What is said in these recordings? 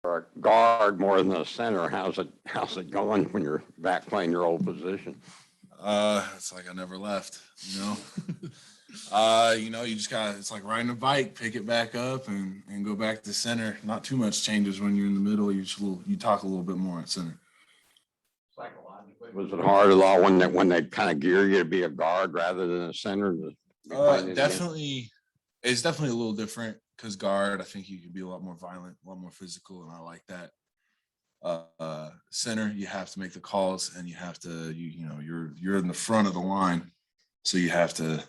a guard more than a center. How's it going when you're back playing your old position? It's like I never left, you know. You just gotta, it's like riding a bike, pick it back up and go back to center. Not too much changes when you're in the middle. You talk a little bit more at center. Psychologically, was it hard at all when they kind of gear you to be a guard rather than a center? Definitely, it's definitely a little different because guard, I think you can be a lot more violent, a lot more physical, and I like that. Center, you have to make the calls, and you have to, you're in the front of the line, so you have to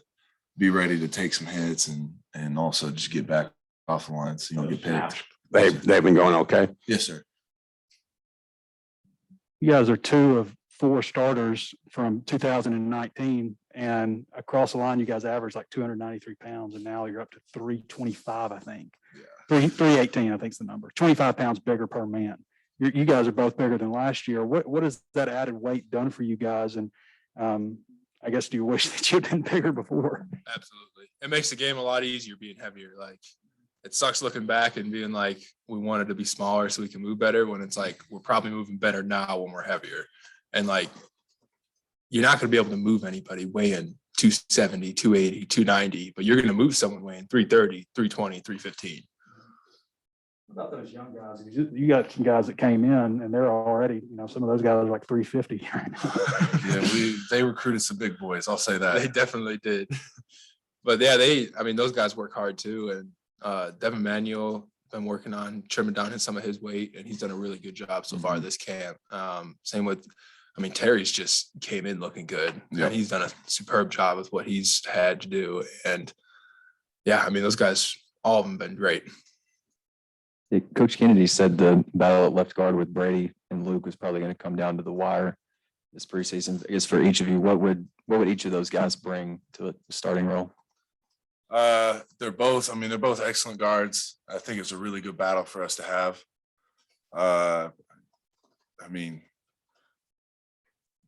be ready to take some hits and also just get back off the line so you don't get picked. They've been going okay. Yes, sir. You guys are 2 of 4 starters from 2019, and across the line, you guys averaged like 293 pounds, and now you're up to 325, I think. Yeah. 318, I think is the number. 25 pounds bigger per man. You guys are both bigger than last year. What has that added weight done for you guys? And I guess, do you wish that you'd been bigger before? Absolutely. It makes the game a lot easier being heavier. Like, it sucks looking back and being like, we wanted to be smaller so we can move better, when it's like, we're probably moving better now when we're heavier. And like, you're not going to be able to move anybody weighing 270, 280, 290, but you're going to move someone weighing 330, 320, 315. What about those young guys? You got some guys that came in and they're already, some of those guys are like 350 right now. Yeah, they recruited some big boys. I'll say that. They definitely did. But yeah, those guys work hard too. And Devin Manuel been working on trimming down some of his weight, and he's done a really good job so far this camp. Same with, Terry's just came in looking good. Yep. And he's done a superb job with what he's had to do. And yeah, those guys, all of them been great. Coach Kennedy said the battle at left guard with Brady and Luke was probably going to come down to the wire this preseason. I guess for each of you, what would each of those guys bring to the starting role? They're both excellent guards. I think it's a really good battle for us to have.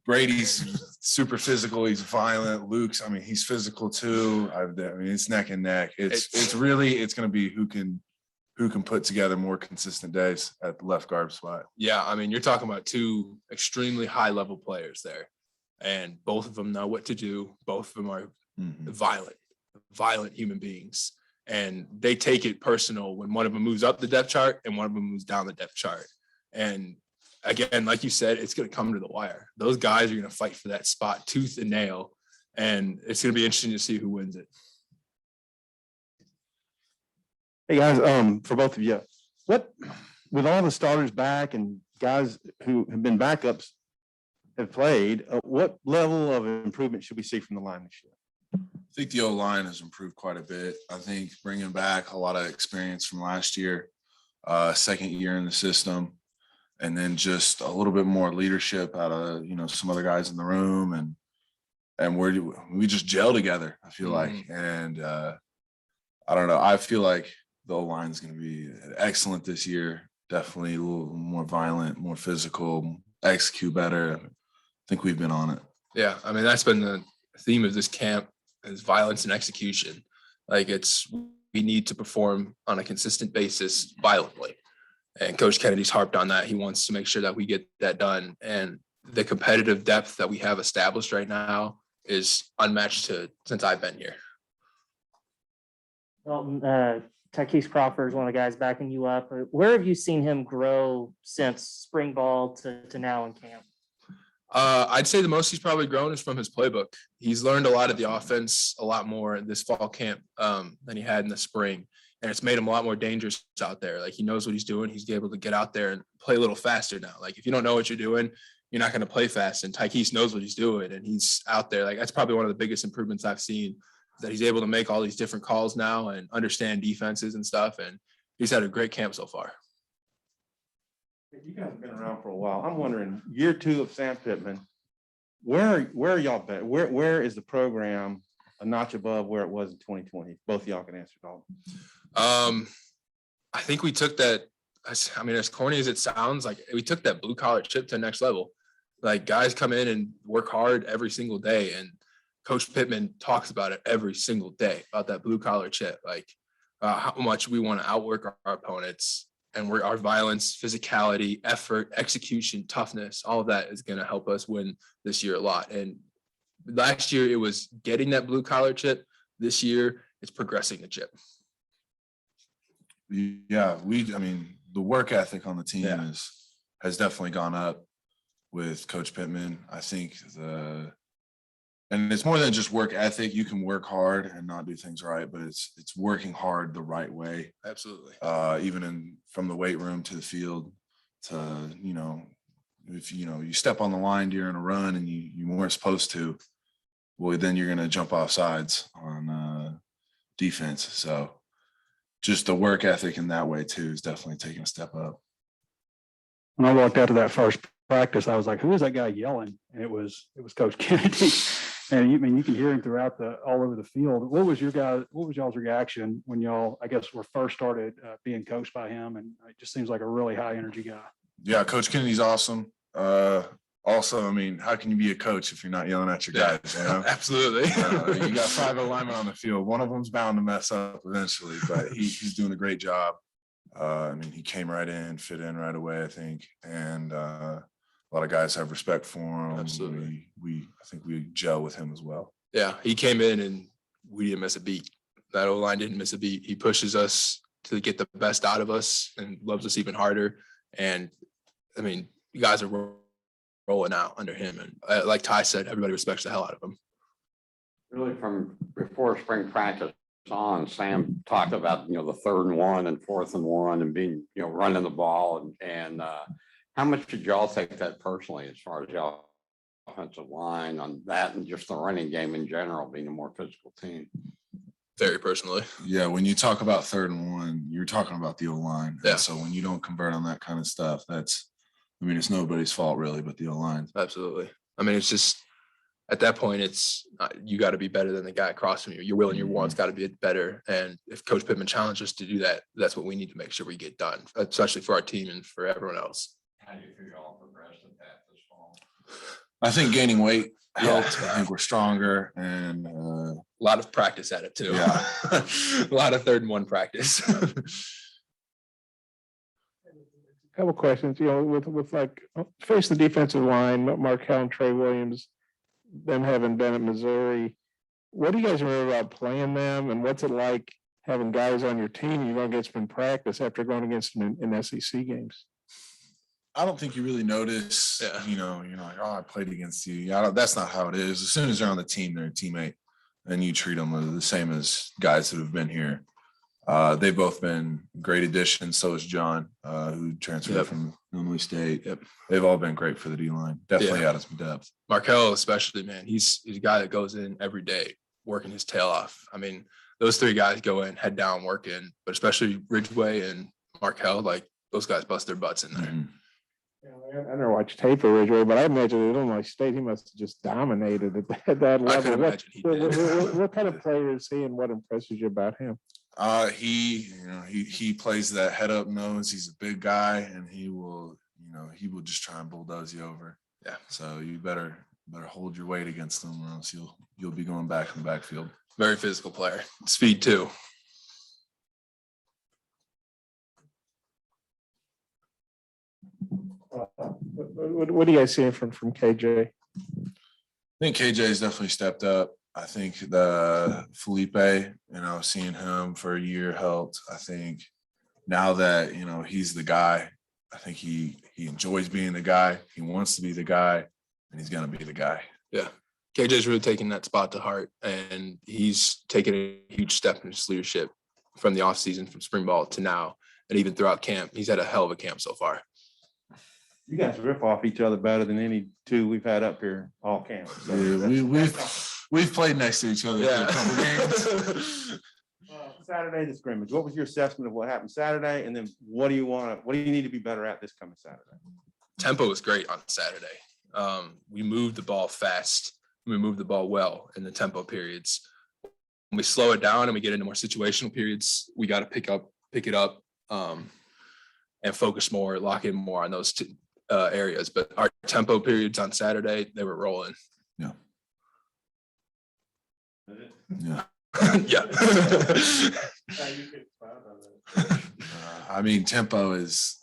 Brady's super physical. He's violent. Luke's, he's physical too. It's neck and neck. It's going to be who can put together more consistent days at the left guard spot. Yeah, you're talking about 2 extremely high level players there, and both of them know what to do. Both of them are violent human beings, and they take it personal when one of them moves up the depth chart and one of them moves down the depth chart. And again, like you said, it's going to come to the wire. Those guys are going to fight for that spot tooth and nail, and it's going to be interesting to see who wins it. Hey guys, for both of you, what, with all the starters back and guys who have been backups have played, what level of improvement should we see from the line this year? I think the O-line has improved quite a bit. I think bringing back a lot of experience from last year, second year in the system, and then just a little bit more leadership out of, some other guys in the room, and we just gel together, I feel like. And I don't know, I feel like the O-line is going to be excellent this year. Definitely a little more violent, more physical, execute better. I think we've been on it. Yeah, that's been the theme of this camp, is violence and execution. Like, we need to perform on a consistent basis violently. And Coach Kennedy's harped on that. He wants to make sure that we get that done. And the competitive depth that we have established right now is unmatched since I've been here. Dalton, Tykees Crawford is one of the guys backing you up. Where have you seen him grow since spring ball to now in camp? I'd say the most he's probably grown is from his playbook. He's learned a lot of the offense, a lot more in this fall camp than he had in the spring. And it's made him a lot more dangerous out there. Like, he knows what he's doing. He's able to get out there and play a little faster now. Like, if you don't know what you're doing, you're not going to play fast. And Tykees knows what he's doing, and he's out there. Like, that's probably one of the biggest improvements I've seen, that he's able to make all these different calls now and understand defenses and stuff. And he's had a great camp so far. You guys have been around for a while. I'm wondering, year 2 of Sam Pittman, where are y'all better? Where is the program a notch above where it was in 2020? Both of y'all can answer, Dalton. I think we took that, as corny as it sounds, like, we took that blue collar chip to the next level. Like, guys come in and work hard every single day, and Coach Pittman talks about it every single day, about that blue collar chip, like how much we want to outwork our opponents and our violence, physicality, effort, execution, toughness, all of that is going to help us win this year a lot. And last year it was getting that blue collar chip. This year it's progressing the chip. Yeah, I mean, the work ethic on the team Yeah. has definitely gone up with Coach Pittman. I think and it's more than just work ethic. You can work hard and not do things right, but it's working hard the right way. Absolutely. Even from the weight room to the field to, if, you step on the line during a run and you weren't supposed to, well, then you're going to jump off sides on defense. So just the work ethic in that way too is definitely taking a step up. When I walked out to that first practice, I was like, who is that guy yelling? And it was Coach Kennedy. And you can hear him throughout all over the field. What was y'all's reaction when y'all, I guess, were first started being coached by him? And it just seems like a really high energy guy. Yeah, Coach Kennedy's awesome. Also, I mean, how can you be a coach if you're not yelling at your guys? You know? Absolutely. You got 5 linemen on the field. One of them's bound to mess up eventually, but he's doing a great job. I mean, he came right in, fit in right away, I think, and a lot of guys have respect for him. Absolutely. I think we gel with him as well. Yeah, he came in and we didn't miss a beat. That O-line didn't miss a beat. He pushes us to get the best out of us and loves us even harder. And I mean, you guys are rolling out under him. And like Ty said, everybody respects the hell out of him. Really, from before spring practice on, Sam talked about, the 3rd and 1 and 4th and 1 and being, running the ball. And how much did y'all take that personally as far as y'all offensive line on that and just the running game in general being a more physical team? Very personally. Yeah, when you talk about 3rd and 1, you're talking about the O-line. Yeah. So when you don't convert on that kind of stuff, it's nobody's fault really, but the O-line. Absolutely. I mean, it's just at that point, it's you got to be better than the guy across from you. Your will and your wants got to be better. And if Coach Pittman challenges us to do that, that's what we need to make sure we get done, especially for our team and for everyone else. How do you feel y'all progressed at that this fall? I think gaining weight helped. I think we're stronger and A lot of practice at it too. Yeah. A lot of 3rd and 1 practice. Couple questions, with like face the defensive line, Markel and Trey Williams, them having been at Missouri. What do you guys remember about playing them, and what's it like having guys on your team you're going against in practice after going against them in SEC games? I don't think you really notice, Yeah. you're like, oh, I played against you. That's not how it is. As soon as they're on the team, they're a teammate, and you treat them the same as guys that have been here. They've both been great additions. So is John, who transferred from Illinois State. Yep. They've all been great for the D-line. Definitely added some depth. Markel, especially, man, he's a guy that goes in every day working his tail off. I mean, those 3 guys go in head down working, but especially Ridgeway and Markel, like those guys bust their butts in there. Mhm. I never watched tape of Ridgeway, but I imagine at Illinois State he must have just dominated at that I level. can imagine he did. What kind of player is he, and what impresses you about him? He plays that head up nose. He's a big guy, and he will just try and bulldoze you over. Yeah. So you better hold your weight against him, or else you'll be going back in the backfield. Very physical player. Speed too. What do you guys see from KJ? I think KJ's definitely stepped up. I think the Felipe, seeing him for a year helped. I think now that, he's the guy, I think he enjoys being the guy. He wants to be the guy, and he's going to be the guy. Yeah. KJ's really taking that spot to heart, and he's taken a huge step in his leadership from the offseason, from spring ball to now, and even throughout camp. He's had a hell of a camp so far. You guys rip off each other better than any 2 we've had up here all camp. So Yeah, we've played next to each other for a couple games. Saturday, the scrimmage. What was your assessment of what happened Saturday? And then what do you need to be better at this coming Saturday? Tempo was great on Saturday. We moved the ball fast. We moved the ball well in the tempo periods. When we slow it down and we get into more situational periods, we got to pick it up and focus more, lock in more on those 2 areas. But our tempo periods on Saturday, they were rolling. Yeah. Yeah. I mean, tempo is,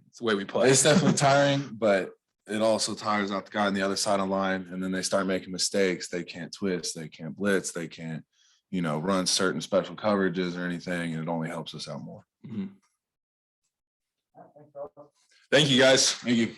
It's the way we play. it's definitely tiring, but it also tires out the guy on the other side of the line. And then they start making mistakes. They can't twist, they can't blitz, they can't, run certain special coverages or anything. And it only helps us out more. Mhm. Thank you, guys. Thank you.